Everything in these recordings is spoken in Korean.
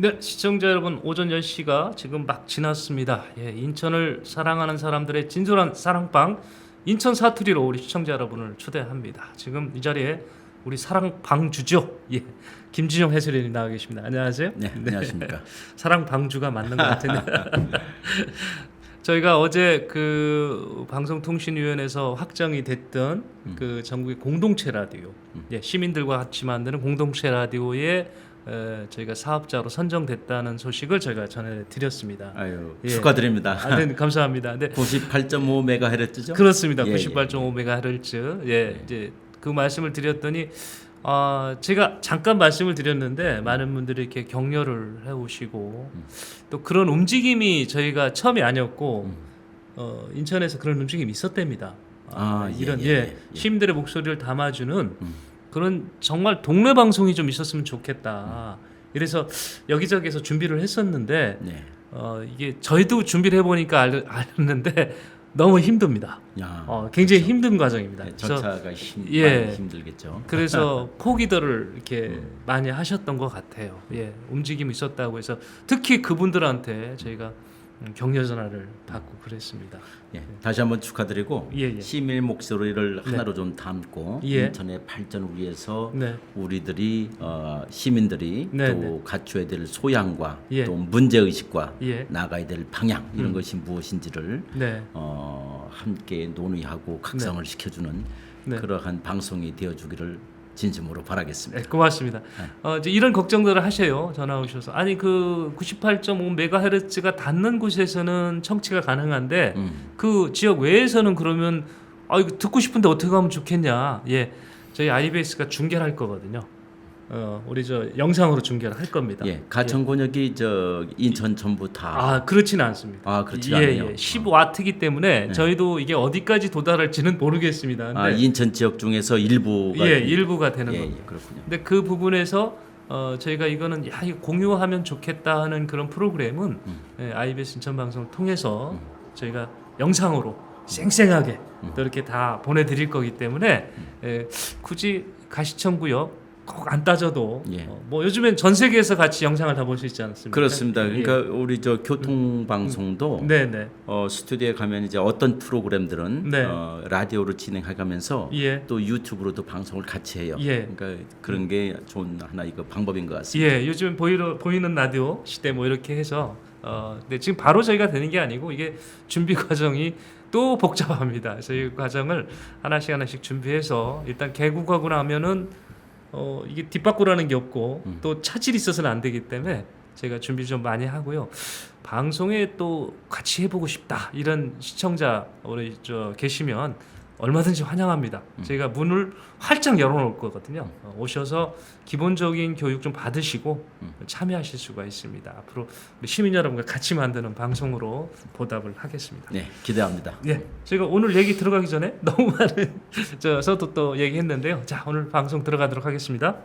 네, 시청자 여러분, 오전 10시가 지금 막 지났습니다. 예, 인천을 사랑하는 사람들의 진솔한 사랑방 인천 사투리로 우리 시청자 여러분을 초대합니다. 지금 이 자리에 우리 사랑방주죠. 예, 김진영 해설위원이 나와 계십니다. 안녕하세요. 네, 안녕하십니까. 사랑방주가 맞는 것 같은데 저희가 어제 그 방송통신위원회에서 확정이 됐던 그 전국의 공동체 라디오, 예, 시민들과 같이 만드는 공동체 라디오에 저희가 사업자로 선정됐다는 소식을 저희가 전해드렸습니다. 아유, 예. 축하드립니다. 네, 감사합니다. 네, 98.5MHz죠? 그렇습니다. 예, 98.5MHz. 예, 이제 그 말씀을 드렸더니 제가 잠깐 말씀을 드렸는데 많은 분들이 이렇게 격려를 해오시고 또 그런 움직임이 저희가 처음이 아니었고 인천에서 그런 움직임이 있었답니다. 이런 시민들의 목소리를 담아주는 그런 정말 동네 방송이 좀 있었으면 좋겠다. 이래서 여기저기서 준비를 했었는데 네. 이게 저희도 준비를 해보니까 알았는데 너무 힘듭니다. 굉장히 그렇죠. 힘든 과정입니다. 네, 절차가 많이 힘들겠죠. 그래서 포기들을 이렇게 많이 하셨던 것 같아요. 예, 움직임이 있었다고 해서 특히 그분들한테 저희가 격려 전화를 받고 그랬습니다. 예, 다시 한번 축하드리고 예. 시민 목소리를 하나로 좀 담고 예. 인천의 발전을 위해서 네. 우리들이 시민들이 네, 또 갖춰야 될 소양과 예. 또 문제 의식과 예. 나가야 될 방향 이런 것이 무엇인지를 네. 함께 논의하고 각성을 시켜주는 네. 그러한 방송이 되어주기를 진심으로 바라겠습니다. 네, 고맙습니다. 이제 이런 걱정들을 하셔요. 전화 오셔서. 아니 그 98.5MHz가 닿는 곳에서는 청취가 가능한데 그 지역 외에서는 그러면 이거 듣고 싶은데 어떻게 하면 좋겠냐. 예, 저희 IBS가 중계를 할 거거든요. 우리 저 영상으로 중계를 할 겁니다. 예, 가천 권역이 저 인천 전부 다. 그렇지는 않습니다. 그렇지 않아요. 15W이기 때문에 저희도 이게 어디까지 도달할지는 모르겠습니다. 근데 인천 지역 중에서 일부가. 일부가 되는 겁니다. 그렇군요. 근데 그 이부분에서 저희가 이거는 이거 공유하면 좋겠다 하는 그런 프로그램은 IBS 인천 방송을 통해서 저희가 영상으로 쌩쌩하게 또 이렇게 다 보내드릴 거기 때문에 굳이 가시청구역 꼭 안 따져도 뭐 요즘엔 전 세계에서 같이 영상을 다 볼 수 있지 않습니까? 그렇습니다. 그러니까 우리 저 교통 방송도 네네. 스튜디오에 가면 이제 어떤 프로그램들은 라디오로 진행해가면서 또 유튜브로도 방송을 같이 해요. 그러니까 그런 게 좋은 하나 이거 방법인 것 같습니다. 요즘 보이는 라디오 시대 뭐 이렇게 해서 근데 지금 바로 저희가 되는 게 아니고 이게 준비 과정이 또 복잡합니다. 저희 과정을 하나씩 준비해서 일단 개국하고 나면은 이게 뒷바꾸라는 게 없고 또 차질이 있어서는 안 되기 때문에 제가 준비 좀 많이 하고요. 방송에 또 같이 해보고 싶다 이런 시청자 우리 계시면 얼마든지 환영합니다. 저희가 문을 활짝 열어놓을 거거든요. 오셔서 기본적인 교육 좀 받으시고 참여하실 수가 있습니다. 앞으로 우리 시민 여러분과 같이 만드는 방송으로 보답을 하겠습니다. 네, 기대합니다. 제가 오늘 얘기 들어가기 전에 너무 많은 저도 또 얘기했는데요. 자, 오늘 방송 들어가도록 하겠습니다.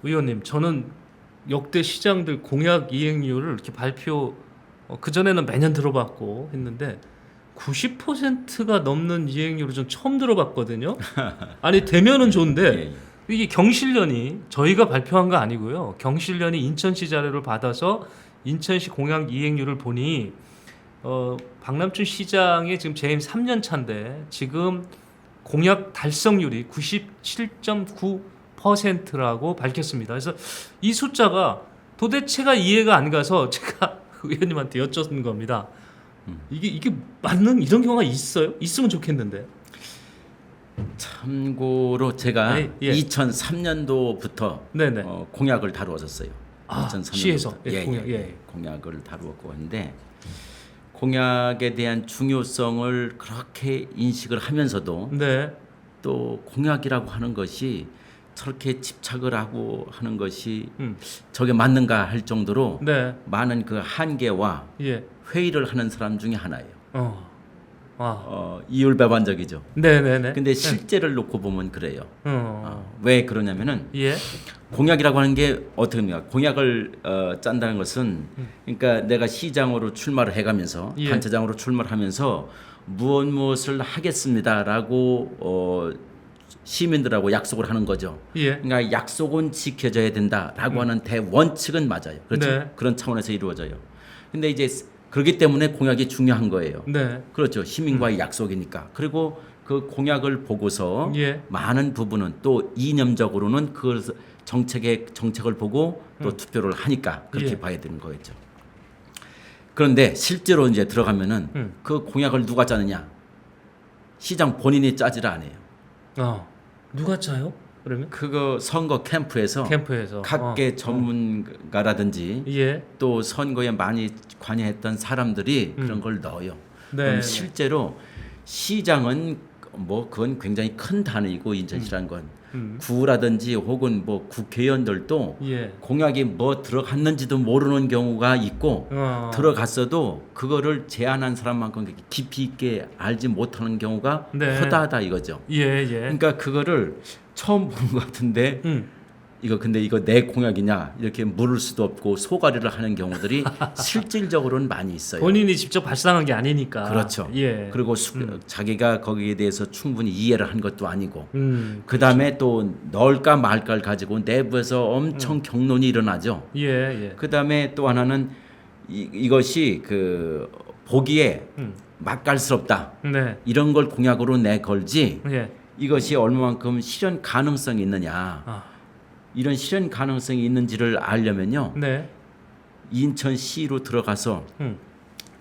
의원님, 저는 역대 시장들 공약 이행률을 이렇게 발표 그 전에는 매년 들어봤고 했는데 90%가 넘는 이행률을 좀 처음 들어봤거든요. 아니 되면은 좋은데 이게 경실련이 저희가 발표한 거 아니고요. 경실련이 인천시 자료를 받아서 인천시 공약 이행률을 보니 박남춘 시장의 지금 재임 3년 차인데 지금 공약 달성률이 97.9%라고 밝혔습니다. 그래서 이 숫자가 도대체가 이해가 안 가서 제가 의원님한테 여쭙는 겁니다. 이게 맞는 이런 경우가 있어요? 있으면 좋겠는데. 참고로 제가 2003년도부터 공약을 다루었었어요. 2003년도부터. 시에서 공약을 다루었고 했는데 공약에 대한 중요성을 그렇게 인식을 하면서도 또 공약이라고 하는 것이 저렇게 집착을 하고 하는 것이 저게 맞는가 할 정도로 많은 그 한계와 회의를 하는 사람 중에 하나예요. 이율배반적이죠. 근데 실제를 놓고 보면 그래요. 왜 그러냐면은 공약이라고 하는 게 어떻게 합니까? 공약을 짠다는 것은 그러니까 내가 시장으로 출마를 해가면서 단체장으로 출마를 하면서 무엇을 하겠습니다라고 시민들하고 약속을 하는 거죠. 예. 그러니까 약속은 지켜져야 된다라고 하는 대원칙은 맞아요. 그렇죠? 네. 그런 차원에서 이루어져요. 근데 이제 그렇기 때문에 공약이 중요한 거예요. 네. 그렇죠. 시민과의 약속이니까. 그리고 그 공약을 보고서 예. 많은 부분은 또 이념적으로는 그 정책을 보고 또 투표를 하니까 그렇게 예. 봐야 되는 거겠죠. 그런데 실제로 이제 들어가면은 그 공약을 누가 짜느냐? 시장 본인이 짜지를 않아요. 누가 짜요? 그러면 그거 선거 캠프에서 캠프에서 각계 전문가라든지 예. 또 선거에 많이 관여했던 사람들이 그런 걸 넣어요. 네. 그럼 실제로 시장은 뭐 그건 굉장히 큰 단위이고 인천시라는 건 구라든지 혹은 뭐 국회의원들도 예. 공약이 뭐 들어갔는지도 모르는 경우가 있고 들어갔어도 그거를 제안한 사람만큼 깊이 있게 알지 못하는 경우가 네. 허다하다 이거죠. 예. 그러니까 그거를 처음 보는 것 같은데 근데 이거 내 공약이냐 이렇게 물을 수도 없고 소가리를 하는 경우들이 실질적으로는 많이 있어요. 본인이 직접 발상한 게 아니니까. 그렇죠. 예. 그리고 자기가 거기에 대해서 충분히 이해를 한 것도 아니고 그 그렇죠. 다음에 또 넣을까 말까를 가지고 내부에서 엄청 경론이 일어나죠. 예. 그 다음에 또 하나는 이것이 그 보기에 맛깔스럽다. 네. 이런 걸 공약으로 내걸지 예. 이것이 얼마만큼 실현 가능성이 있느냐. 이런 실현 가능성이 있는지를 알려면요. 네. 인천시로 들어가서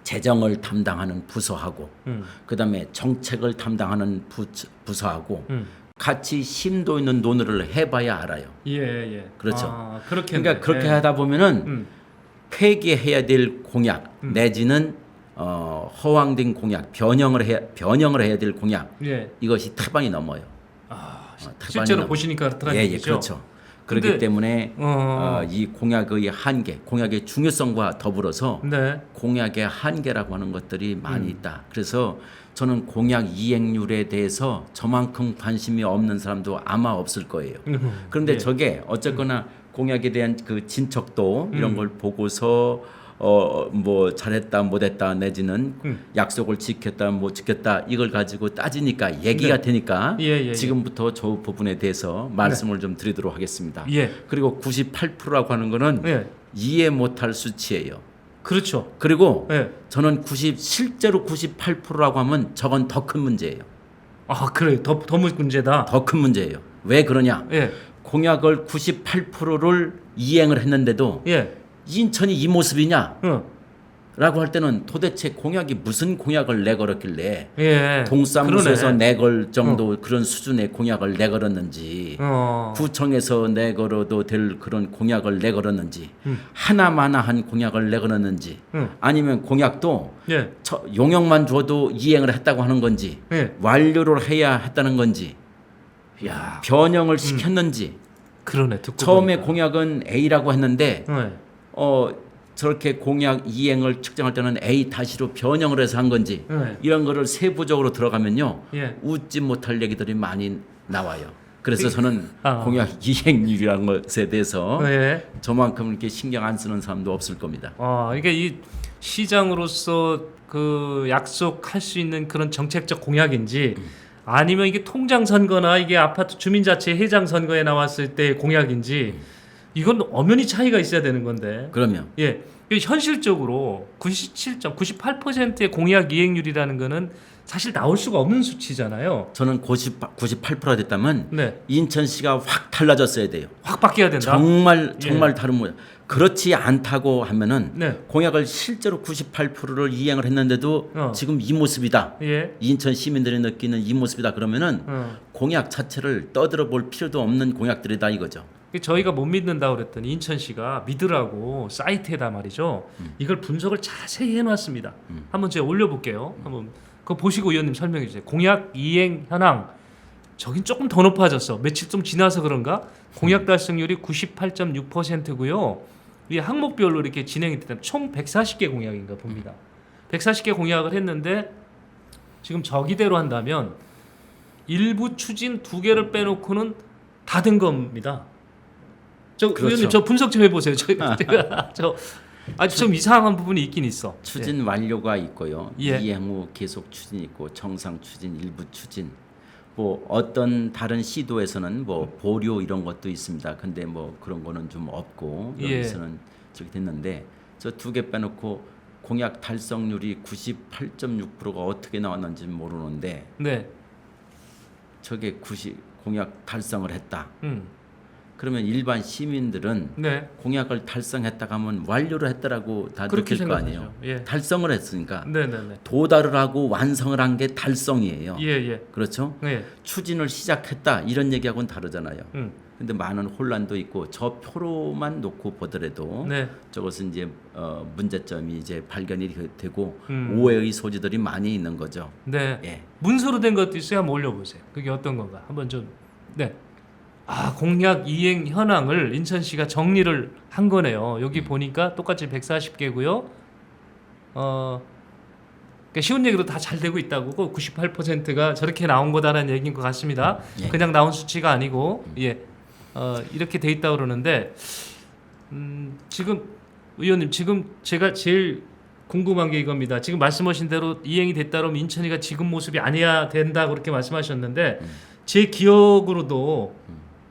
재정을 담당하는 부서하고 그다음에 정책을 담당하는 부서하고 같이 심도 있는 논의를 해봐야 알아요. 예. 그렇죠. 그렇겠네. 그러니까 그렇게 하다 보면은 폐기해야 될 공약 내지는 허황된 공약, 변형을 해야 될 공약 예. 이것이 타반이 넘어요. 실제로 보시니까 그렇더라고요. 예, 그렇죠. 그렇기 때문에 이 공약의 한계, 공약의 중요성과 더불어서 네. 공약의 한계라고 하는 것들이 많이 있다. 그래서 저는 공약 이행률에 대해서 저만큼 관심이 없는 사람도 아마 없을 거예요. 그런데 예. 저게 어쨌거나 공약에 대한 그 진척도 이런 걸 보고서 뭐 잘했다 못했다 내지는 약속을 지켰다 못 지켰다 이걸 가지고 따지니까 얘기가 되니까 예. 지금부터 저 부분에 대해서 말씀을 좀 드리도록 하겠습니다. 예. 그리고 98%라고 하는 거는 예. 이해 못할 수치예요. 그렇죠. 그리고 예. 저는 실제로 98%라고 하면 저건 더 큰 문제예요. 그래요. 더 문제다. 더 큰 문제예요. 왜 그러냐? 예. 공약을 98%를 이행을 했는데도 예. 인천이 이 모습이냐? 라고 할 때는 도대체 공약이 무슨 공약을 내걸었길래 예. 동사무소에서 그러네. 내걸 정도 그런 수준의 공약을 내걸었는지 구청에서 내걸어도 될 그런 공약을 내걸었는지 하나마나한 공약을 내걸었는지 아니면 공약도 예. 용역만 줘도 이행을 했다고 하는 건지 예. 완료를 해야 했다는 건지 야. 변형을 시켰는지 그러네. 듣고 처음에 보니까. 공약은 A라고 했는데 예. 저렇게 공약 이행을 측정할 때는 A 다시로 변형을 해서 한 건지 네. 이런 거를 세부적으로 들어가면요 예. 웃지 못할 얘기들이 많이 나와요. 그래서 저는 아. 공약 이행률이라는 것에 대해서 예. 저만큼 이렇게 신경 안 쓰는 사람도 없을 겁니다. 이게 이 시장으로서 그 약속할 수 있는 그런 정책적 공약인지 아니면 이게 통장 선거나 이게 아파트 주민자치 회장 선거에 나왔을 때 공약인지 이건 엄연히 차이가 있어야 되는 건데. 그러면 예. 현실적으로 98%의 공약 이행률이라는 거는 사실 나올 수가 없는 수치잖아요. 저는 98%가 됐다면 네. 인천시가 확 달라졌어야 돼요. 확 바뀌어야 된다. 정말 예. 다른 모양. 그렇지 않다고 하면은 네. 공약을 실제로 98%를 이행을 했는데도 지금 이 모습이다. 예. 인천 시민들이 느끼는 이 모습이다. 그러면은 공약 자체를 떠들어 볼 필요도 없는 공약들이다 이거죠. 저희가 못 믿는다고 그랬더니 인천시가 믿으라고 사이트에다 말이죠. 이걸 분석을 자세히 해놨습니다. 한번 제가 올려볼게요. 한번 그거 보시고 의원님 설명해 주세요. 공약 이행 현황. 저긴 조금 더 높아졌어. 며칠 좀 지나서 그런가? 공약 달성률이 98.6%고요. 이 항목별로 이렇게 진행이 됐다면 총 140개 공약인가 봅니다. 140개 공약을 했는데 지금 저기대로 한다면 일부 추진 2개를 빼놓고는 다 된 겁니다. 그렇죠. 의원님 저 분석 좀 해보세요. 좀 이상한 부분이 있긴 있어. 추진 완료가 있고요. 예. 이행 후 계속 추진 있고 정상 추진, 일부 추진. 뭐 어떤 다른 시도에서는 뭐 보류 이런 것도 있습니다. 근데 뭐 그런 거는 좀 없고 예. 여기서는 저기 됐는데 저 두 개 빼놓고 공약 달성률이 98.6%가 어떻게 나왔는지 모르는데 네. 저게 공약 달성을 했다. 음. 그러면 일반 시민들은 네. 공약을 달성했다가 하면 완료를 했다라고 다 그렇게 느낄 거 생각하죠. 아니에요. 예. 달성을 했으니까 네네네. 도달을 하고 완성을 한 게 달성이에요. 예. 그렇죠? 예. 추진을 시작했다 이런 얘기하고는 다르잖아요. 음. 근데 많은 혼란도 있고 저 표로만 놓고 보더라도 네. 저것은 이제 문제점이 이제 발견이 되고 음. 오해의 소지들이 많이 있는 거죠. 네. 예. 문서로 된 것도 있어야 한번 올려보세요. 그게 어떤 건가? 한번 좀. 네. 공약 이행 현황을 인천시가 정리를 한 거네요. 여기 보니까 똑같이 140개고요. 그러니까 쉬운 얘기로 다 잘 되고 있다고 98%가 저렇게 나온 거다라는 얘기인 것 같습니다. 예. 그냥 나온 수치가 아니고 이렇게 돼 있다고 그러는데 지금 의원님 지금 제가 제일 궁금한 게 이겁니다. 지금 말씀하신 대로 이행이 됐다 그러면 인천이가 지금 모습이 아니야 된다 그렇게 말씀하셨는데 제 기억으로도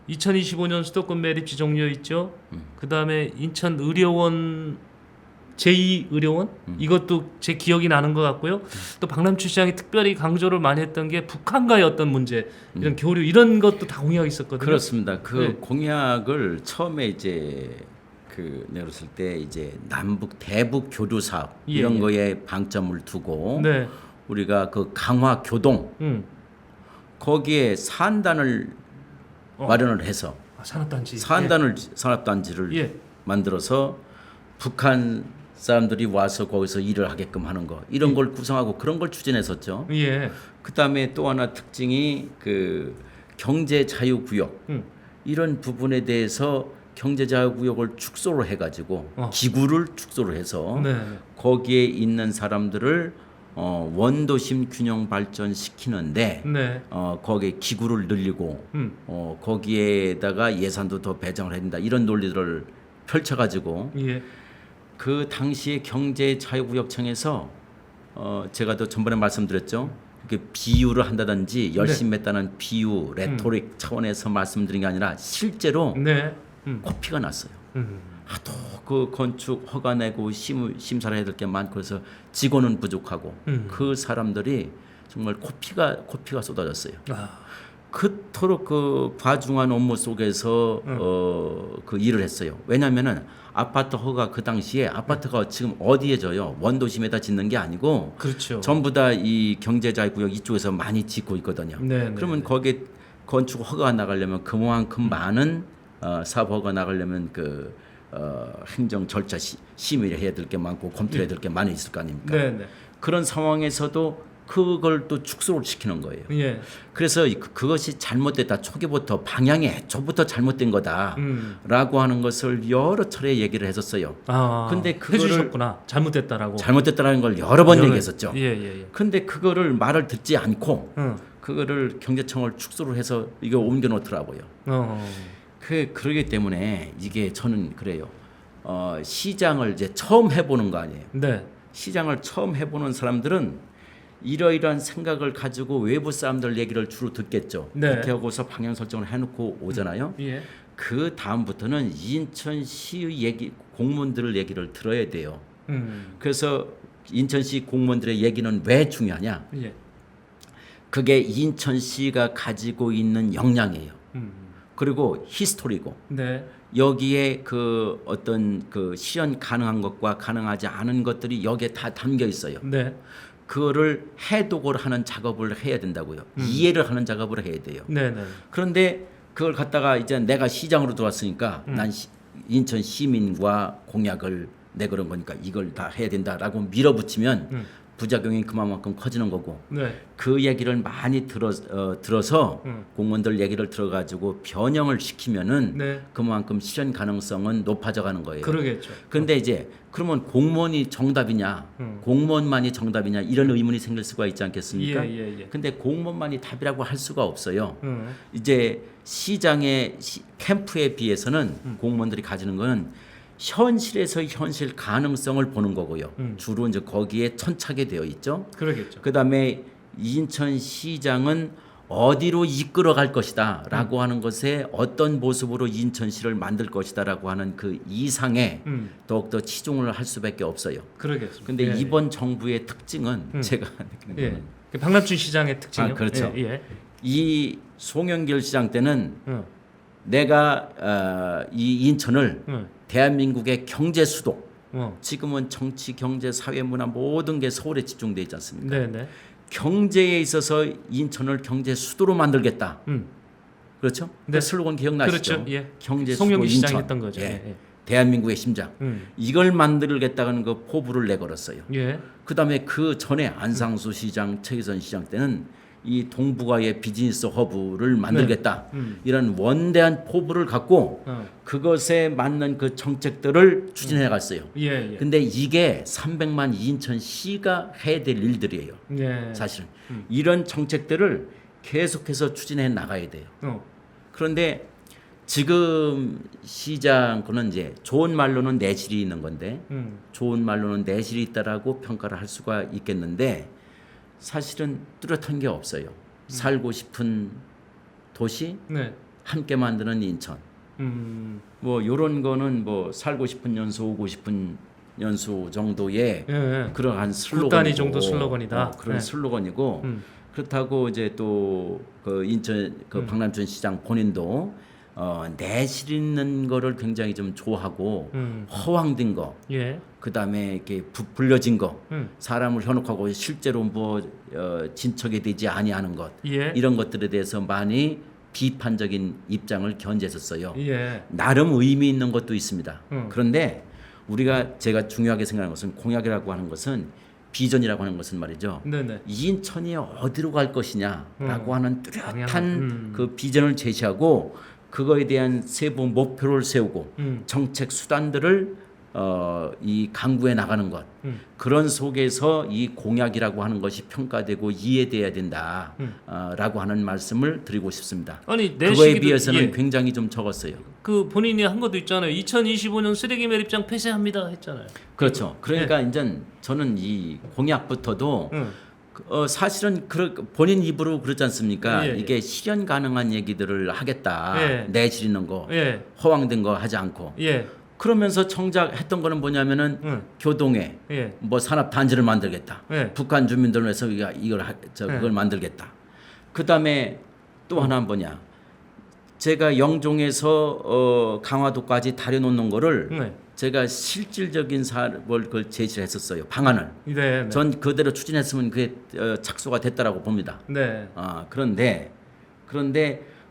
2025년 수도권 매립지 종료 있죠. 그 다음에 인천 의료원 제2의료원 이것도 제 기억이 나는 것 같고요. 또 박남춘 시장이 특별히 강조를 많이 했던 게 북한과의 어떤 문제, 이런 교류 이런 것도 다 공약이 있었거든요. 그렇습니다. 그 네. 공약을 처음에 이제 내렸을 때 이제 남북 대북 교류 사업 예, 이런 예. 거에 방점을 두고 네. 우리가 그 강화 교동 거기에 산단을 마련을 해서 산업단지. 산업단지를 예. 만들어서 북한 사람들이 와서 거기서 일을 하게끔 하는 거 이런 걸 구성하고 그런 걸 추진했었죠. 예. 그다음에 또 하나 특징이 그 경제 자유 구역 이런 부분에 대해서 경제 자유 구역을 축소를 해가지고 기구를 축소를 해서 네. 거기에 있는 사람들을 원도심 균형 발전 시키는데 네. 거기에 기구를 늘리고 거기에다가 예산도 더 배정을 해야 된다 이런 논리들을 펼쳐가지고 예. 그 당시에 경제자유구역청에서 제가 또 전번에 말씀드렸죠. 이렇게 비유를 한다든지 열심히 했다는 비유, 레토릭 차원에서 말씀드린 게 아니라 실제로 네. 코피가 났어요. 하도 그 건축 허가 내고 심사를 해야 될 게 많고 그래서 직원은 부족하고 그 사람들이 정말 코피가 쏟아졌어요. 그토록 그 과중한 업무 속에서 그 일을 했어요. 왜냐하면은 아파트 허가 그 당시에 아파트가 지금 어디에 져요? 원도심에다 짓는 게 아니고 그렇죠. 전부 다 이 경제자유구역 이쪽에서 많이 짓고 있거든요. 네, 그러면 네. 거기에 건축 허가가 나가려면 그만큼 많은 사업 허가 나가려면 행정 절차 심의를 해야 될 게 많고 검토해야 될 게 많이 있을 거 아닙니까? 네, 네. 그런 상황에서도 그걸 또 축소를 시키는 거예요. 예. 그래서 그것이 잘못됐다. 초기부터 방향이 애초부터 잘못된 거다라고 하는 것을 여러 차례 얘기를 했었어요. 근데 그거를 해주셨구나. 잘못됐다라고. 잘못됐다라는 걸 여러 번 얘기했었죠. 예. 근데 그거를 말을 듣지 않고 그거를 경제청을 축소를 해서 이거 옮겨 놓더라고요. 그러기 때문에 이게 저는 그래요. 시장을 이제 처음 해보는 거 아니에요. 네. 시장을 처음 해보는 사람들은 이러이러한 생각을 가지고 외부 사람들 얘기를 주로 듣겠죠. 네. 그렇게 하고서 방향 설정을 해놓고 오잖아요. 예. 그 다음부터는 인천시의 공무원들의 얘기를 들어야 돼요. 그래서 인천시 공무원들의 얘기는 왜 중요하냐? 예. 그게 인천시가 가지고 있는 역량이에요. 그리고 히스토리고 네. 여기에 그 어떤 그 실현 가능한 것과 가능하지 않은 것들이 여기에 다 담겨 있어요. 네. 그거를 해독을 하는 작업을 해야 된다고요. 이해를 하는 작업을 해야 돼요. 네. 그런데 그걸 갖다가 이제 내가 시장으로 들어왔으니까 난 인천 시민과 공약을 내 그런 거니까 이걸 다 해야 된다라고 밀어붙이면 부작용이 그만큼 커지는 거고 네. 그 얘기를 많이 들어서 공무원들 얘기를 들어가지고 변형을 시키면은 네. 그만큼 실현 가능성은 높아져 가는 거예요. 그러겠죠. 근데 이제 그러면 공무원이 정답이냐, 공무원만이 정답이냐 이런 의문이 생길 수가 있지 않겠습니까? 예. 근데 공무원만이 답이라고 할 수가 없어요. 이제 시장의 캠프에 비해서는 공무원들이 가지는 거는 현실에서 현실 가능성을 보는 거고요. 주로 이제 거기에 천착이 되어 있죠. 그러겠죠. 그다음에 인천시장은 어디로 이끌어갈 것이다라고 하는 것에 어떤 모습으로 인천시를 만들 것이다라고 하는 그 이상에 더욱더 치중을 할 수밖에 없어요. 그러겠습니다. 근데 예, 이번 정부의 특징은 제가 느끼는 예. 거는 그 박남춘 시장의 특징이요. 그렇죠. 예, 예. 이 송영길 시장 때는 내가 이 인천을 대한민국의 경제 수도, 지금은 정치, 경제, 사회, 문화 모든 게 서울에 집중돼 있지 않습니까? 네, 네. 경제에 있어서 인천을 경제 수도로 만들겠다. 그렇죠? 네. 그 슬로건 기억나시죠? 그렇죠. 예. 경제 수도 송영기 시장이 인천. 했던 거죠. 예. 예, 예. 대한민국의 심장. 이걸 만들겠다는 그 포부를 내걸었어요. 예. 그다음에 그 전에 안상수 시장, 최기선 시장 때는 이 동북아의 비즈니스 허브를 만들겠다. 이런 원대한 포부를 갖고 그것에 맞는 그 정책들을 추진해 갔어요. 예, 예. 근데 이게 300만 인천시가 해야 될 일들이에요. 예. 사실은 이런 정책들을 계속해서 추진해 나가야 돼요. 그런데 지금 시장 그는 이제 좋은 말로는 내실이 있는 건데 좋은 말로는 내실이 있다라고 평가를 할 수가 있겠는데 사실은 뚜렷한 게 없어요. 살고 싶은 도시 네. 함께 만드는 인천. 뭐 요런 거는 뭐 살고 싶은 연수 오고 싶은 연수 정도의 예, 예. 그러한 슬로건이고 굿단위 정도 슬로건이다. 그런 네. 슬로건이고 그렇다고 이제 또 그 인천 그 박남춘 시장 본인도 내실 있는 거를 굉장히 좀 좋아하고 허황된 거, 예. 그다음에 이렇게 부풀려진 거, 음. 사람을 현혹하고 실제로 뭐 진척이 되지 아니하는 것, 예. 이런 것들에 대해서 많이 비판적인 입장을 견지했었어요. 예. 나름 의미 있는 것도 있습니다. 음. 그런데 제가 중요하게 생각하는 것은 공약이라고 하는 것은 비전이라고 하는 것은 말이죠. 네네. 인천이 어디로 갈 것이냐라고 하는 뚜렷한 방향. 그 비전을 제시하고 그거에 대한 세부 목표를 세우고 정책 수단들을 이 강구해 나가는 것 그런 속에서 이 공약이라고 하는 것이 평가되고 이해돼야 된다라고 하는 말씀을 드리고 싶습니다. 아니 그거에 비해서는 예. 굉장히 좀 적었어요. 그 본인이 한 것도 있잖아요. 2025년 쓰레기 매립장 폐쇄합니다 했잖아요. 그렇죠. 그러니까 이제 저는 이 공약부터도 사실은 본인 입으로 그렇지 않습니까? 예, 예. 이게 실현 가능한 얘기들을 하겠다. 예. 내실 있는 거, 예. 허황된 거 하지 않고. 예. 그러면서 정작 했던 거는 뭐냐면은 교동에 예. 뭐 산업 단지를 만들겠다. 예. 북한 주민들을 위해서 그걸 만들겠다. 그다음에 또 하나 뭐냐? 제가 영종에서 강화도까지 다려놓는 거를 네. 제가 실질적인 걸 그걸 제시를 했었어요. 방안을. 네. 네. 전 그대로 추진했으면 그게 착수가 됐다라고 봅니다. 네. 그런데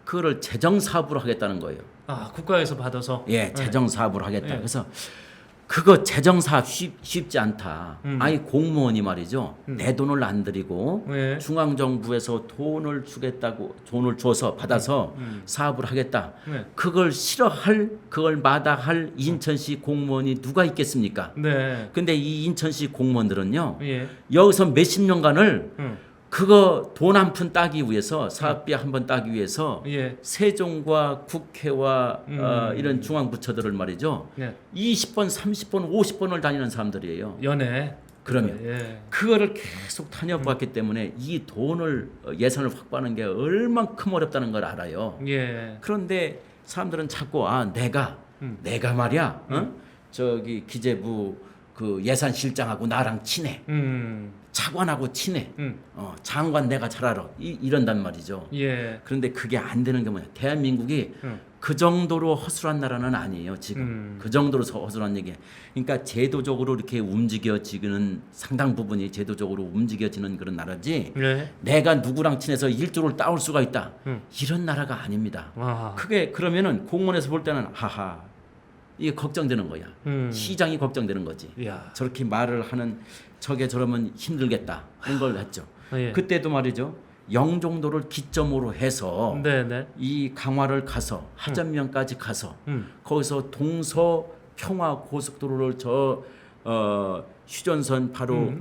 그거를 재정 사업으로 하겠다는 거예요. 아 국가에서 받아서. 예, 재정 사업으로 하겠다. 네. 그래서 그거 재정 사업 쉽지 않다. 아니 공무원이 말이죠. 내 돈을 안 들이고 네. 중앙 정부에서 돈을 주겠다고 돈을 줘서 받아서 사업을 하겠다. 네. 그걸 마다할 인천시 공무원이 누가 있겠습니까? 네. 근데 이 인천시 공무원들은요. 예. 여기서 몇십 년간을 그거 돈 한 푼 따기 위해서 사업비 한 번 따기 위해서 예. 세종과 국회와 이런 중앙부처들을 말이죠. 네. 20번, 30번, 50번을 다니는 사람들이에요. 연애. 그러면 예. 그거를 계속 다녀봤기 때문에 이 돈을 예산을 확보하는 게 얼만큼 어렵다는 걸 알아요. 예. 그런데 사람들은 자꾸 내가 말이야, 저기 기재부 그 예산실장하고 나랑 친해. 차관하고 친해. 장관 내가 잘 알아. 이런단 말이죠. 예. 그런데 그게 안 되는 게 뭐냐? 대한민국이 그 정도로 허술한 나라는 아니에요. 지금 그 정도로 허술한 얘기. 그러니까 제도적으로 이렇게 움직여지는 상당 부분이 제도적으로 움직여지는 그런 나라지. 예. 내가 누구랑 친해서 일조를 따올 수가 있다. 이런 나라가 아닙니다. 와. 그게 그러면은 공무원에서 볼 때는 하하. 이게 걱정되는 거야. 시장이 걱정되는 거지. 야. 저렇게 말을 하는 저러면 힘들겠다. 그런 걸 했죠. 예. 그때도 말이죠. 영종도를 기점으로 해서 네네. 이 강화를 가서 하전면까지 가서 거기서 동서 평화 고속도로를 휴전선 바로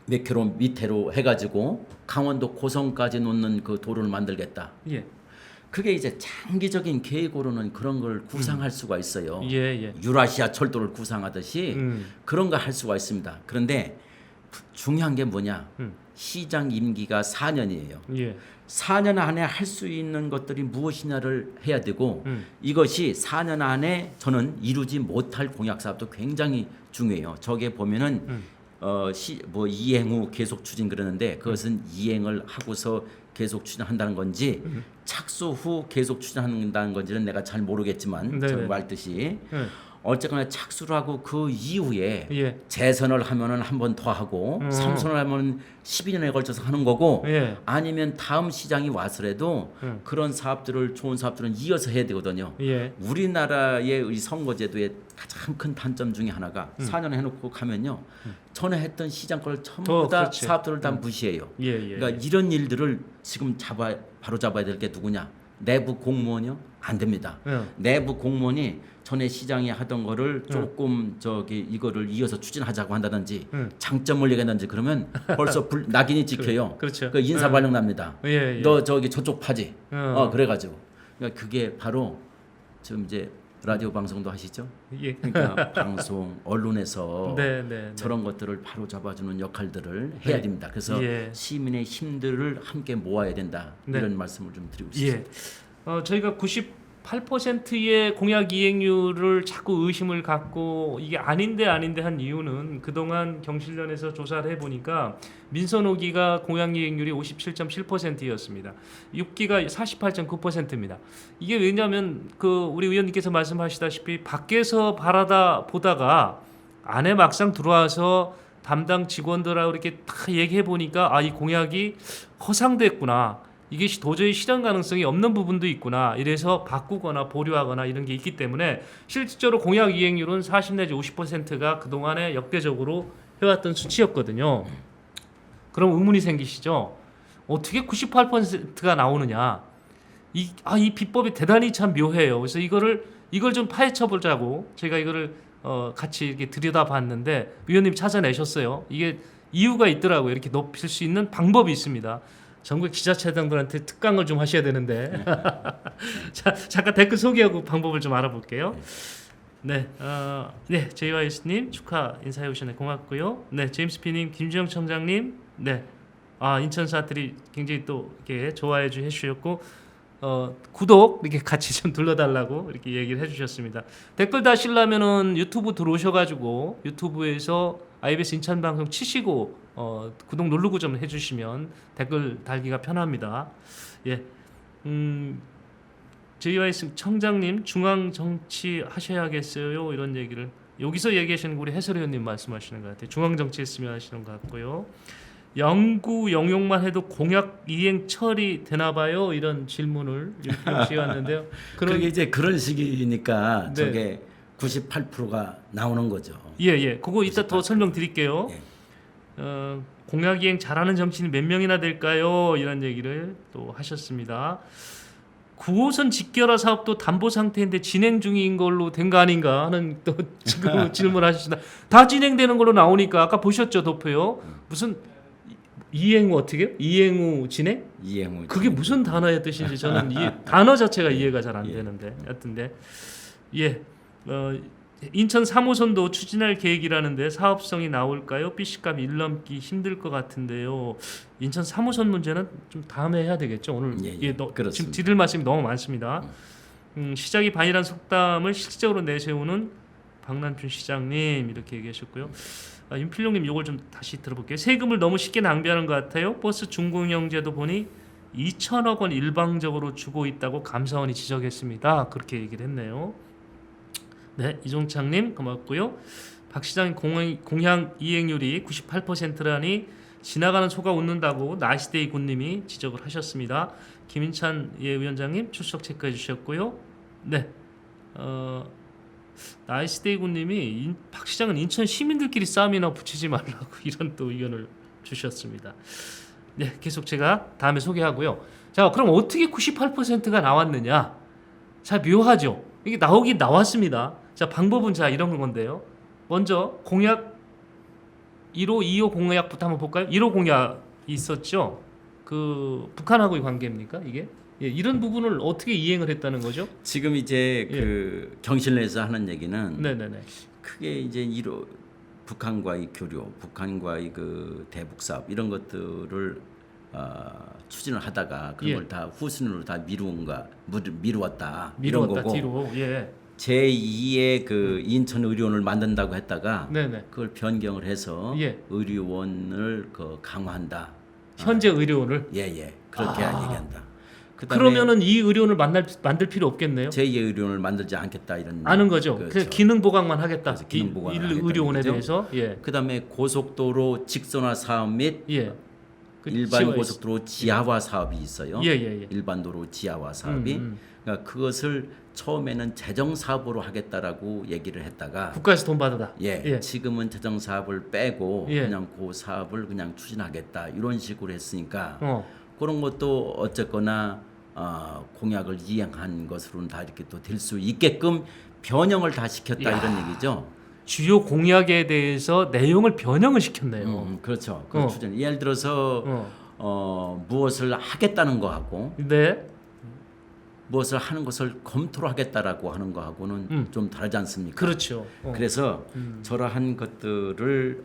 몇 킬로 밑으로 해가지고 강원도 고성까지 놓는 그 도로를 만들겠다. 예. 그게 이제 장기적인 계획으로는 그런 걸 구상할 수가 있어요. 예, 예. 유라시아 철도를 구상하듯이 그런 거 할 수가 있습니다. 그런데 중요한 게 뭐냐? 시장 임기가 4년이에요. 예. 4년 안에 할 수 있는 것들이 무엇이냐를 해야 되고 이것이 4년 안에 저는 이루지 못할 공약 사업도 굉장히 중요해요. 저게 보면은 이행 후 계속 추진 그러는데 그것은 이행을 하고서 계속 추진한다는 건지 착수 후 계속 추진한다는 건지는 내가 잘 모르겠지만 네네. 저 말뜻이 어쨌거나 착수를 하고 그 이후에 예. 재선을 하면은 한 번 더 하고 삼선을 하면 12년에 걸쳐서 하는 거고 예. 아니면 다음 시장이 와서라도 그런 사업들을 좋은 사업들은 이어서 해야 되거든요. 예. 우리나라의 이 선거제도의 가장 큰 단점 중에 하나가 4년 해놓고 가면요. 전에 했던 시장 걸 전부 다 그렇지. 사업들을 다 무시해요. 예, 예. 그러니까 이런 일들을 지금 바로 잡아야 될 게 누구냐? 내부 공무원이요? 안 됩니다. 예. 내부 공무원이 전에 시장이 하던 거를 조금 이거를 이어서 추진하자고 한다든지 장점을 얘기한다든지 그러면 벌써 낙인이 찍혀요. 그렇죠. 그 인사 발령 납니다. 예, 예. 너 저쪽 파지. 그래가지고 그러니까 그게 바로 지금 이제 라디오 방송도 하시죠? 예. 그러니까 방송 언론에서 네, 네. 저런 것들을 바로 잡아주는 역할들을 해야 네. 됩니다. 그래서 예. 시민의 힘들을 함께 모아야 된다. 네. 이런 말씀을 좀 드리고 싶습니다. 예. 저희가 98%의 공약 이행률을 자꾸 의심을 갖고 이게 아닌데 한 이유는 그동안 경실련에서 조사를 해보니까 민선 5기가 공약 이행률이 57.7%였습니다. 6기가 48.9%입니다. 이게 왜냐하면 우리 의원님께서 말씀하시다시피 밖에서 바라다 보다가 안에 막상 들어와서 담당 직원들하고 이렇게 다 얘기해 보니까 이 공약이 허상됐구나. 이게 도저히 실현 가능성이 없는 부분도 있구나. 이래서 바꾸거나 보류하거나 이런 게 있기 때문에 실질적으로 공약 이행률은 40 내지 50%가 그동안에 역대적으로 해왔던 수치였거든요. 그럼 의문이 생기시죠? 어떻게 98%가 나오느냐? 이 비법이 대단히 참 묘해요. 그래서 이걸 좀 파헤쳐 보자고 저희가 이거를 같이 이렇게 들여다봤는데 위원님 찾아내셨어요. 이게 이유가 있더라고요. 이렇게 높일 수 있는 방법이 있습니다. 전국 지자체장들한테 특강을 좀 하셔야 되는데 자, 잠깐 댓글 소개하고 방법을 좀 알아볼게요. 네, 네, JYS님 축하 인사해 주셔서 고맙고요. 네, 제임스 P님, 김주영 청장님, 네, 인천 사투리 굉장히 또 이렇게 좋아해 주셨고 구독 이렇게 같이 좀 눌러달라고 이렇게 얘기를 해주셨습니다. 댓글 다시려면은 유튜브 들어오셔가지고 유튜브에서 IBS 인천 방송 치시고 구독 누르고 좀 해주시면 댓글 달기가 편합니다. 예, JYS 청장님 중앙 정치 하셔야겠어요 이런 얘기를 여기서 얘기하시는 우리 해설위원님 말씀하시는 것 같아요. 중앙 정치 했으면 하시는 것 같고요. 영구 영용만 해도 공약 이행 처리 되나 봐요 이런 질문을 지었는데요. 그게 이제 그런 식이니까 네. 저게 98%가 나오는 거죠. 예. 그거 이따 더 설명드릴게요. 예. 공약 이행 잘하는 정치인이 몇 명이나 될까요? 이런 얘기를 또 하셨습니다. 9호선 직결화 사업도 담보 상태인데 진행 중인 걸로 된 거 아닌가 하는 또 지금 질문하셨습니다. 다 진행되는 걸로 나오니까 아까 보셨죠, 도표요? 무슨 이행 후 어떻게요? 이행 후 진행? 이행 후 그게 무슨 단어의 뜻인지 저는 단어 자체가 이해가 잘 안 되는데 하여튼데 예, 인천 3호선도 추진할 계획이라는데 사업성이 나올까요? BC값 일 넘기 힘들 것 같은데요. 인천 3호선 문제는 좀 다음에 해야 되겠죠. 오늘 지금 드릴 말씀이 너무 많습니다. 시작이 반이란 속담을 실질적으로 내세우는 박남춘 시장님 이렇게 얘기하셨고요. 윤필룡님 이걸 좀 다시 들어볼게요. 세금을 너무 쉽게 낭비하는 것 같아요. 버스 준공영제도 보니 2천억 원 일방적으로 주고 있다고 감사원이 지적했습니다. 그렇게 얘기를 했네요. 네, 이종창님 고맙고요. 박 시장 공약 이행률이 98%라니 지나가는 소가 웃는다고 나이스데이 군님이 지적을 하셨습니다. 김인찬 위원장님 출석 체크해 주셨고요. 네, 나이스데이 군님이 박 시장은 인천 시민들끼리 싸움이나 붙이지 말라고 이런 또 의견을 주셨습니다. 네, 계속 제가 다음에 소개하고요. 자, 그럼 어떻게 98%가 나왔느냐? 자, 묘하죠. 이게 나오긴 나왔습니다. 자, 방법은 자 이런 건데요. 먼저 공약 1호, 2호 공약부터 한번 볼까요? 1호 공약 있었죠. 그 북한하고의 관계입니까? 이게 예, 이런 부분을 어떻게 이행을 했다는 거죠? 지금 이제 예. 그 경실내에서 하는 얘기는 네네네. 크게 이제 북한과의 교류, 북한과의 그 대북 사업 이런 것들을 추진을 하다가 그런 예. 걸 다 후순위로 다 미루었다 이런 미루었다 거고 뒤로. 예. 제2의 그 인천 의료원을 만든다고 했다가 네네. 그걸 변경을 해서 예. 의료원을 그 강화한다. 현재 의료원을. 예예 그렇게 얘기한다. 그다음에 그러면은 이 의료원을 만들 필요 없겠네요. 제2의 의료원을 만들지 않겠다 이런 아는 거죠. 그렇죠. 그냥 기능 보강만 하겠다. 그래서 기능 보강을 이 하겠다는 의료원에 얘기죠. 대해서. 예. 그다음에 고속도로 직선화 사업 및 예. 그 일반 COS. 고속도로 지하화 사업이 있어요. 예. 일반 도로 지하화 사업이 그러니까 그것을 처음에는 재정 사업으로 하겠다라고 얘기를 했다가 국가에서 돈 받아다. 예, 지금은 재정 사업을 빼고 예. 그냥 그 사업을 그냥 추진하겠다 이런 식으로 했으니까 그런 어. 것도 어쨌거나 공약을 이행한 것으로는 다 이렇게 또 될 수 있게끔 변형을 다 시켰다 이야. 이런 얘기죠. 주요 공약에 대해서 내용을 변형을 시켰네요. 그렇죠. 그 추진. 예를 들어서 무엇을 하겠다는 거하고 네. 무엇을 하는 것을 검토를 하겠다라고 하는 거하고는 좀 다르지 않습니까? 그렇죠. 그래서 저러한 것들을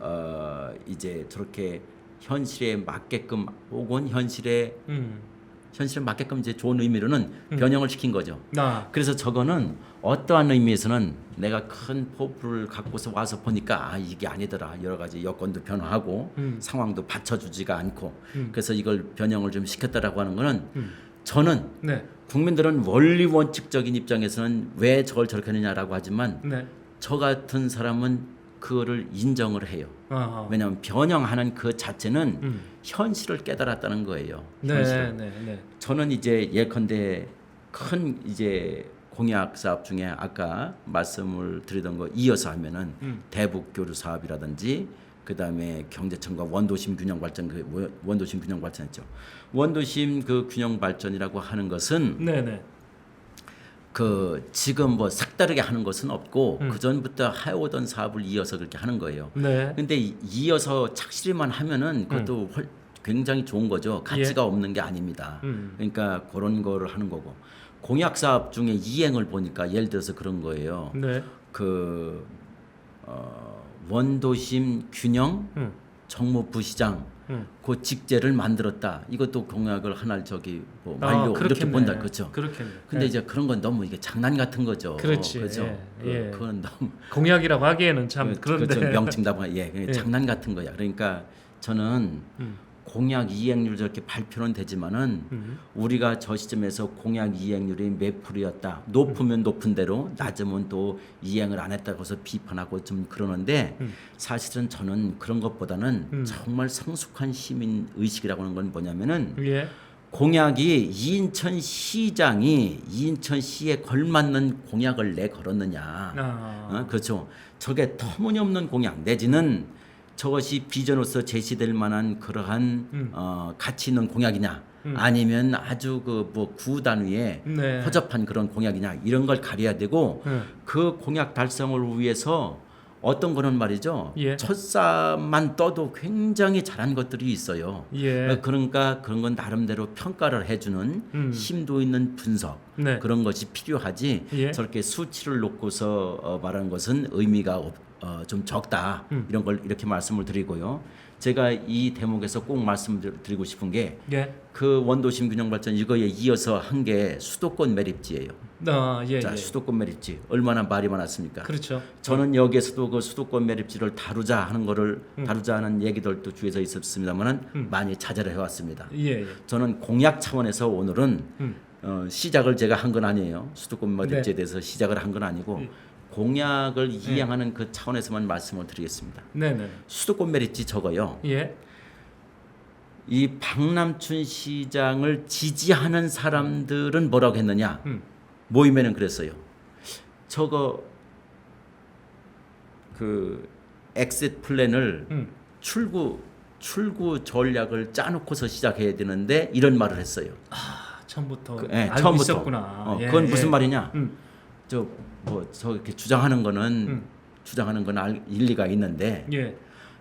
이제 저렇게 현실에 맞게끔 혹은 현실에 맞게끔 이제 좋은 의미로는 변형을 시킨 거죠. 그래서 저거는 어떠한 의미에서는 내가 큰 포부를 갖고서 와서 보니까 이게 아니더라. 여러 가지 여건도 변화하고 상황도 받쳐주지가 않고 그래서 이걸 변형을 좀 시켰다라고 하는 거는 저는 네. 국민들은 원리 원칙적인 입장에서는 왜 저걸 저렇게 하느냐라고 하지만 네. 저 같은 사람은 그거를 인정을 해요. 아하. 왜냐하면 변형하는 그 자체는 현실을 깨달았다는 거예요. 네. 현실을. 네. 저는 이제 예컨대 큰 이제 공약 사업 중에 아까 말씀을 드리던 거 이어서 하면은 대북 교류 사업이라든지 그다음에 경제청과 원도심 균형 발전 원도심 균형 발전했죠. 원도심 그 균형 발전이라고 하는 것은 네. 그 지금 뭐 색다르게 하는 것은 없고 그 전부터 해오던 사업을 이어서 그렇게 하는 거예요. 네. 근데 이어서 착실히만 하면은 그것도 굉장히 좋은 거죠. 가치가 없는 게 아닙니다. 그러니까 그런 거를 하는 거고 공약 사업 중에 이행을 보니까 예를 들어서 그런 거예요. 네. 그 원도심 균형 정무부시장 그 직제를 만들었다. 이것도 공약을 하나 저기 뭐 완료 이렇게 본다, 그렇죠? 그렇겠네. 근데 이제 그런 건 너무 이게 장난 같은 거죠. 그렇지. 그렇죠. 예. 그건 너무 공약이라고 하기에는 참 그런데 그렇죠. 명칭답은 장난 같은 거야. 그러니까 저는 공약 이행률 저렇게 발표는 되지만은 우리가 저 시점에서 공약 이행률이 몇 프로였다. 높으면 높은 대로 낮으면 또 이행을 안 했다고 해서 비판하고 좀 그러는데 사실은 저는 그런 것보다는 정말 성숙한 시민 의식이라고 하는 건 뭐냐면은 예. 공약이 인천시장이 인천시에 걸맞는 공약을 내걸었느냐. 그렇죠. 저게 터무니없는 공약 내지는 저것이 비전으로서 제시될 만한 그러한 가치 있는 공약이냐 아니면 아주 그 뭐 구단위에 네. 허접한 그런 공약이냐 이런 걸 가려야 되고 그 공약 달성을 위해서 어떤 거는 말이죠. 예. 첫싸만 떠도 굉장히 잘한 것들이 있어요. 예. 그러니까 그런 건 나름대로 평가를 해주는 심도 있는 분석 네. 그런 것이 필요하지. 예. 저렇게 수치를 놓고서 말하는 것은 의미가 좀 적다. 이런 걸 이렇게 말씀을 드리고요. 제가 이 대목에서 꼭 말씀드리고 싶은 게 그 원도심 균형 발전 이거에 이어서 한 게 수도권 매립지예요. 예. 자, 수도권 매립지 얼마나 말이 많았습니까? 그렇죠. 저는 여기에서도 그 수도권 매립지를 다루자 하는 거를 다루자 하는 얘기들도 주에서 있었습니다만은 많이 자제를 해왔습니다. 예. 저는 공약 차원에서 오늘은 시작을 제가 한 건 아니에요. 수도권 매립지에 대해서 시작을 한 건 아니고 공약을 이행하는 그 차원에서만 말씀을 드리겠습니다. 네네. 수도권 매립지 저거요. 예. 이 박남춘 시장을 지지하는 사람들은 뭐라고 했느냐? 모임에는 그랬어요. 저거 그 엑싯 플랜을 출구 전략을 짜놓고서 시작해야 되는데 이런 말을 했어요. 처음부터 알고 처음부터. 있었구나. 그건 무슨 말이냐? 저 이렇게 주장하는 거는 주장하는 건 일리가 있는데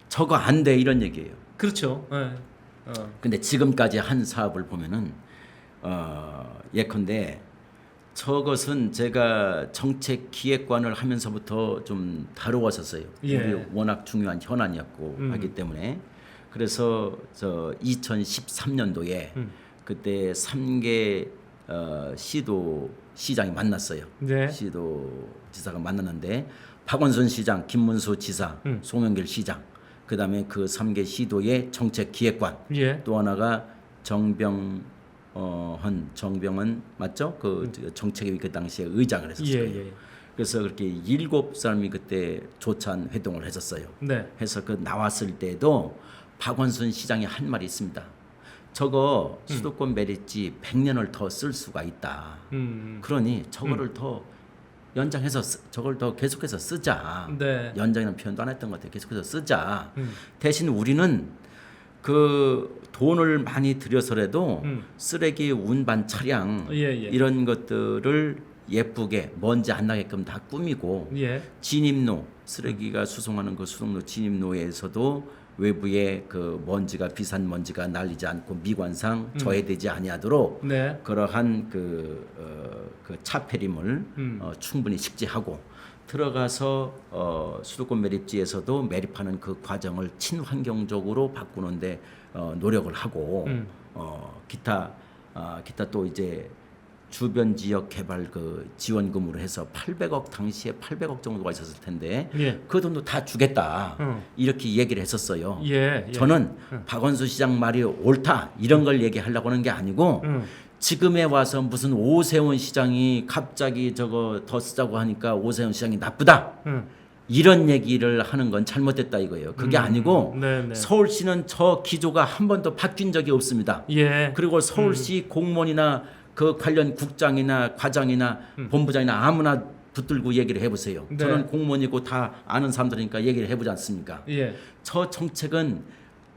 저거 안 돼 이런 얘기예요. 그렇죠. 근데 지금까지 한 사업을 보면은 예컨대 저것은 제가 정책 기획관을 하면서부터 좀 다루었었어요. 예. 우리 워낙 중요한 현안이었고 하기 때문에 그래서 저 2013년도에 그때 3개 시도 시장이 만났어요. 네. 시도 지사가 만났는데 박원순 시장, 김문수 지사, 송영길 시장, 그다음에 그 3개 시도의 정책 기획관, 예. 또 하나가 정병헌 맞죠? 그 정책위 그 당시에 의장을 했었어요. 예. 그래서 그렇게 7사람이 그때 조찬 회동을 했었어요. 네. 해서 그 나왔을 때도 박원순 시장이 한 말이 있습니다. 저거 수도권 메리지 100년을 더 쓸 수가 있다. 그러니 저거를 더 연장해서 저걸 더 계속해서 쓰자. 네. 연장이라는 표현도 안 했던 것 같아요. 계속해서 쓰자. 대신 우리는 그 돈을 많이 들여서라도 쓰레기 운반 차량 예. 이런 것들을 예쁘게 먼지 안 나게끔 다 꾸미고 예. 진입로 쓰레기가 수송하는 그 수송로 진입로에서도 외부에 그 먼지가 비산 먼지가 날리지 않고 미관상 저해되지 아니하도록 네. 그러한 그 차폐림을 충분히 식재하고 들어가서 수도권 매립지에서도 매립하는 그 과정을 친환경적으로 바꾸는데 노력을 하고 기타 또 이제 주변 지역 개발 그 지원금으로 해서 800억 당시에 800억 정도가 있었을 텐데 예. 그 돈도 다 주겠다 이렇게 얘기를 했었어요. 예. 저는 박원순 시장 말이 옳다 이런 걸 얘기하려고 하는 게 아니고 지금에 와서 무슨 오세훈 시장이 갑자기 저거 더 쓰자고 하니까 오세훈 시장이 나쁘다 이런 얘기를 하는 건 잘못됐다 이거예요. 그게 아니고 네네. 서울시는 저 기조가 한 번도 바뀐 적이 없습니다. 예. 그리고 서울시 공무원이나 그 관련 국장이나 과장이나 본부장이나 아무나 붙들고 얘기를 해보세요. 네. 저는 공무원이고 다 아는 사람들이니까 얘기를 해보지 않습니까? 예. 저 정책은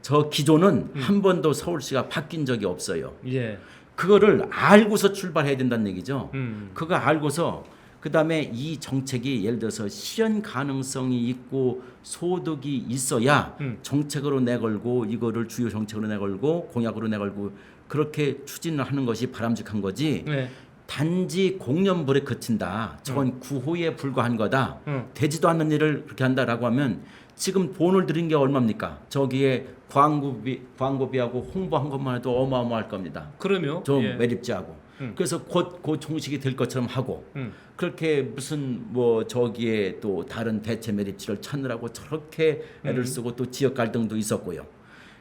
저 기조는 한 번도 서울시가 바뀐 적이 없어요. 예. 그거를 알고서 출발해야 된다는 얘기죠. 음. 그거 알고서 그다음에 이 정책이 예를 들어서 실현 가능성이 있고 소득이 있어야 정책으로 내걸고 이거를 주요 정책으로 내걸고 공약으로 내걸고 그렇게 추진을 하는 것이 바람직한 거지. 네. 단지 공연불에 그친다. 저건 구호에 불과한 거다. 되지도 않는 일을 그렇게 한다라고 하면 지금 돈을 들인 게 얼마입니까? 저기에 광고비하고 홍보한 것만 해도 어마어마할 겁니다. 그러면 좀 예. 매립지하고. 그래서 곧 종식이 될 것처럼 하고 그렇게 무슨 뭐 저기에 또 다른 대체 매립지를 찾느라고 저렇게 애를 쓰고 또 지역 갈등도 있었고요.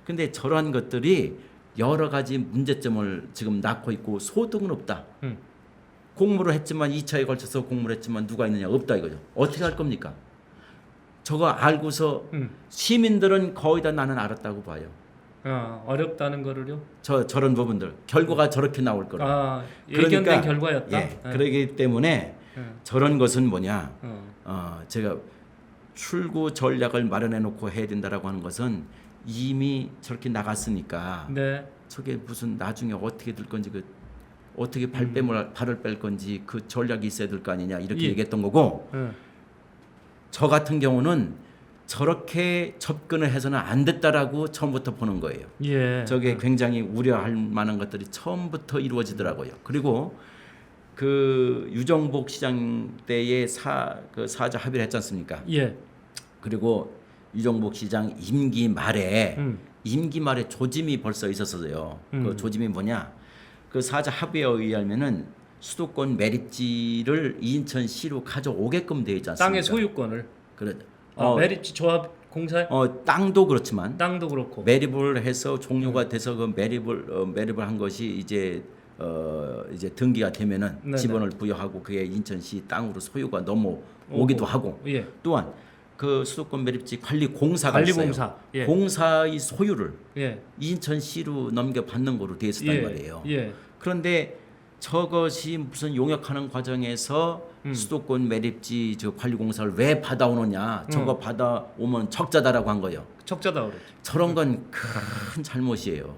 근데 저러한 것들이 여러 가지 문제점을 지금 낳고 있고 소득은 없다. 공모를 했지만 2차에 걸쳐서 공모를 했지만 누가 있느냐 없다 이거죠. 어떻게 할 겁니까? 저거 알고서 시민들은 거의 다 나는 알았다고 봐요. 어렵다는 거를요? 저런 부분들 결과가 저렇게 나올 거라. 예견된 결과였다. 예, 그러기 때문에 저런 것은 뭐냐? 제가 출구 전략을 마련해 놓고 해야 된다라고 하는 것은 이미 저렇게 나갔으니까 네. 저게 무슨 나중에 어떻게 될 건지 어떻게 발을 뺄 건지 그 전략이 있어야 될 거 아니냐 이렇게 예. 얘기했던 거고 저 같은 경우는 저렇게 접근을 해서는 안 됐다라고 처음부터 보는 거예요. 예. 저게 굉장히 우려할 만한 것들이 처음부터 이루어지더라고요. 그리고 그 유정복 시장 때의 사자 합의를 했지 않습니까? 예. 그리고 유정복 시장 임기 말에 조짐이 벌써 있었어요. 그 조짐이 뭐냐? 그 사자 합의에 의하면은 수도권 매립지를 인천시로 가져오게끔 되어 있지 않습니까? 땅의 소유권을. 그래. 매립지 조합 공사. 땅도 그렇지만 땅도 그렇고. 매립을 해서 종료가 돼서 그 매립을 한 것이 이제 등기가 되면은 네네. 지번을 부여하고 그게 인천시 땅으로 소유가 넘어오기도 하고 예. 또한 그 수도권 매립지 관리공사가 있어요. 예. 공사의 소유를 예. 인천시로 넘겨받는 거로 돼 있었단 말이에요. 예. 그런데 저것이 무슨 용역하는 과정에서 수도권 매립지 저 관리공사를 왜 받아오느냐? 저거 받아오면 적자다라고 한 거예요. 적자다 그랬죠. 저런 건 큰 잘못이에요.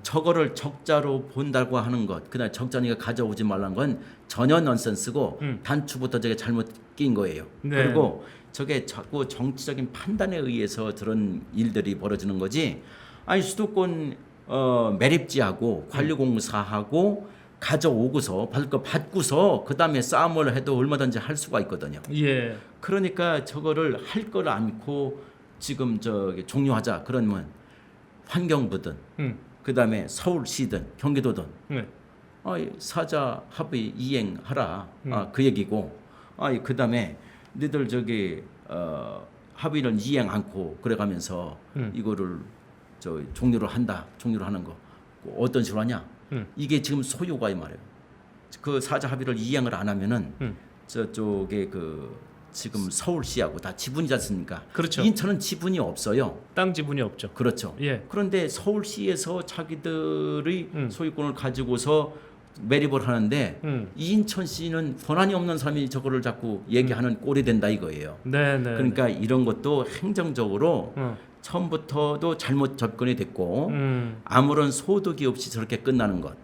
저거를 적자로 본다고 하는 것, 그다음 적자니까 가져오지 말라는 건 전혀 넌센스고 단추부터 저게 잘못 낀 거예요. 네. 그리고 저게 자꾸 정치적인 판단에 의해서 저런 일들이 벌어지는 거지. 아니 수도권 매립지하고 관리공사하고 가져오고서 받을 거 받고서 그 다음에 싸움을 해도 얼마든지 할 수가 있거든요. 예. 그러니까 저거를 할 걸 않고 지금 저기 종료하자 그러면 환경부든 그 다음에 서울시든 경기도든 사자 합의 이행하라 그 얘기고 그 다음에 너희들 저기 합의를 이행 않고 그래가면서 이거를 저 종료를 하는 거 어떤 식으로 하냐? 이게 지금 소요가 이 말이에요. 그 사자 합의를 이행을 안 하면은 저쪽에 그 지금 서울시하고 다 지분이지 않습니까? 그렇죠. 인천은 지분이 없어요. 땅 지분이 없죠. 그렇죠. 예. 그런데 서울시에서 자기들의 소유권을 가지고서 매립을 하는데 인천시는 권한이 없는 사람이 저거를 자꾸 얘기하는 꼴이 된다 이거예요. 네. 그러니까 이런 것도 행정적으로 처음부터도 잘못 접근이 됐고 아무런 소득이 없이 저렇게 끝나는 것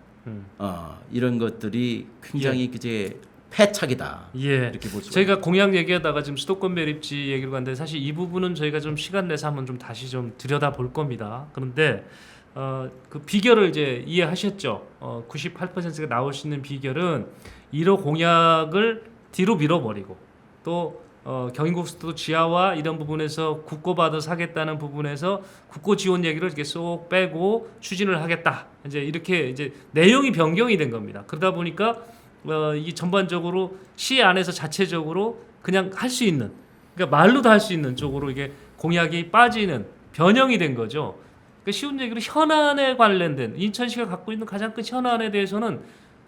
이런 것들이 굉장히 이제 패착이다. 이렇게 볼 수가 저희가 공약 얘기하다가 지금 수도권 매립지 얘기로 갔는데 사실 이 부분은 저희가 좀 시간 내서 한번 좀 다시 좀 들여다 볼 겁니다. 그런데 그 비결을 이제 이해하셨죠? 98%가 나올 수 있는 비결은 1호 공약을 뒤로 밀어버리고 또 경인고속도로 지하화 이런 부분에서 국고받아서 하겠다는 부분에서 국고 지원 얘기를 이렇게 쏙 빼고 추진을 하겠다. 이제 이렇게 이제 내용이 변경이 된 겁니다. 그러다 보니까 이 전반적으로 시 안에서 자체적으로 그냥 할 수 있는, 그러니까 말로도 할 수 있는 쪽으로 이게 공약이 빠지는 변형이 된 거죠. 그러니까 쉬운 얘기로 현안에 관련된 인천시가 갖고 있는 가장 큰 현안에 대해서는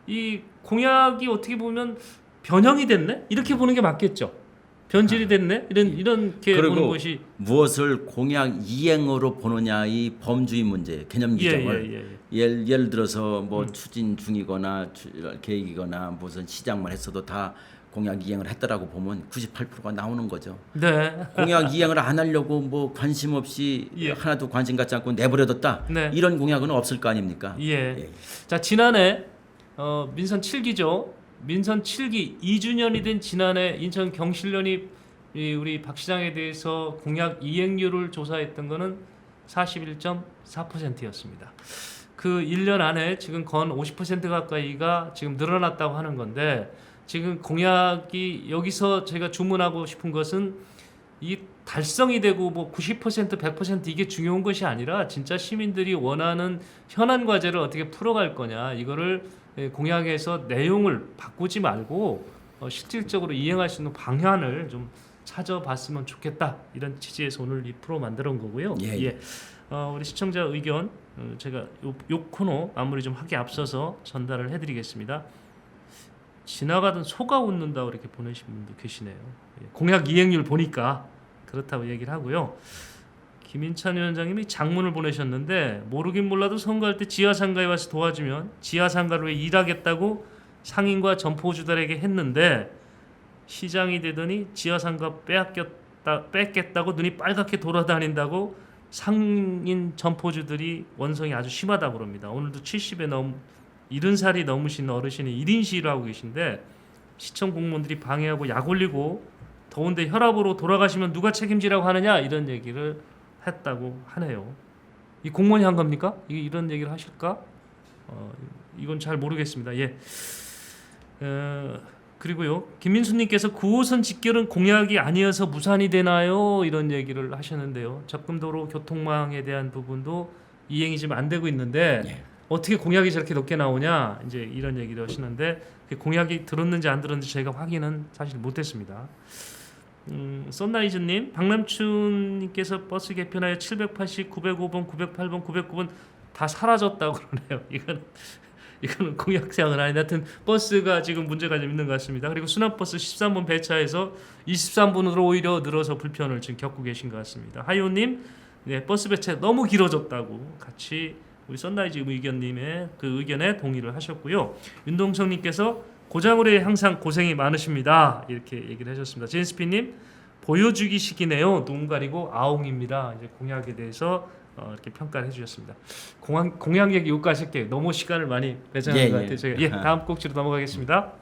이 공약이 어떻게 보면 변형이 됐네 이렇게 보는 게 맞겠죠. 변질이 됐네 이렇게 보는 것이 무엇을 공약 이행으로 보느냐의 범주의 문제 개념 규정을 예를 들어서 뭐 추진 중이거나 계획이거나 무슨 시작만 했어도 다 공약 이행을 했다라고 보면 98%가 나오는 거죠. 네. 공약 이행을 안 하려고 뭐 관심 없이 하나도 관심 갖지 않고 내버려뒀다. 이런 공약은 없을 거 아닙니까? 자 지난해 민선 7기죠. 민선 7기 2주년이 된 지난해 인천 경실련이 우리 박 시장에 대해서 공약 이행률을 조사했던 거는 41.4%였습니다. 그 1년 안에 지금 건 50% 가까이가 지금 늘어났다고 하는 건데 지금 공약이 여기서 제가 주문하고 싶은 것은 이 달성이 되고 뭐 90% 100% 이게 중요한 것이 아니라 진짜 시민들이 원하는 현안 과제를 어떻게 풀어갈 거냐 이거를 공약에서 내용을 바꾸지 말고 실질적으로 이행할 수 있는 방향을 좀 찾아봤으면 좋겠다 이런 취지에서 오늘 이 프로 만들어 온 거고요. 우리 시청자 의견 제가 요 코너 마무리 좀 하기 앞서서 전달을 해드리겠습니다. 지나가던 소가 웃는다고 이렇게 보내신 분도 계시네요. 공약 이행률 보니까 그렇다고 얘기를 하고요. 김인찬 위원장님이 장문을 보내셨는데 모르긴 몰라도 선거할 때 지하상가에 와서 도와주면 지하상가로 일하겠다고 상인과 점포주들에게 했는데 시장이 되더니 지하상가 뺏겠다고 눈이 빨갛게 돌아다닌다고 상인 점포주들이 원성이 아주 심하다고 그럽니다. 오늘도 70에 70살이 넘으신 어르신이 1인 시위를 하고 계신데 시청 공무원들이 방해하고 약 올리고 더운데 혈압으로 돌아가시면 누가 책임지라고 하느냐 이런 얘기를 했다고 하네요. 이 공무원이 한 겁니까? 이런 얘기를 하실까? 이건 잘 모르겠습니다. 그리고요 김민수님께서 9호선 직결은 공약이 아니어서 무산이 되나요? 이런 얘기를 하셨는데요. 접근도로 교통망에 대한 부분도 이행이 지금 안 되고 있는데 어떻게 공약이 저렇게 높게 나오냐 이제 이런 얘기를 하시는데 그 공약이 들었는지 안 들었는지 저희가 확인은 사실 못했습니다. 썬라이즈님, 박남춘님께서 버스 개편하여 780, 905번, 908번, 909번 다 사라졌다고 그러네요. 이거는 공약사항은 아닌데 하여튼 버스가 지금 문제가 좀 있는 것 같습니다. 그리고 순환버스 13번 배차에서 23분으로 오히려 늘어서 불편을 지금 겪고 계신 것 같습니다. 하이오님, 버스 배차 너무 길어졌다고 같이 우리 썬라이즈 의견님의 그 의견에 동의를 하셨고요. 윤동성님께서 고장으로 항상 고생이 많으십니다. 이렇게 얘기를 하셨습니다. 제인스피님 보여주기식이네요. 눈 가리고 아웅입니다. 이제 공약에 대해서 이렇게 평가를 해주셨습니다. 공약 얘기 여기까지 할게요. 너무 시간을 많이 배정한 것 같아요. 저희가 다음 꼭지로 넘어가겠습니다.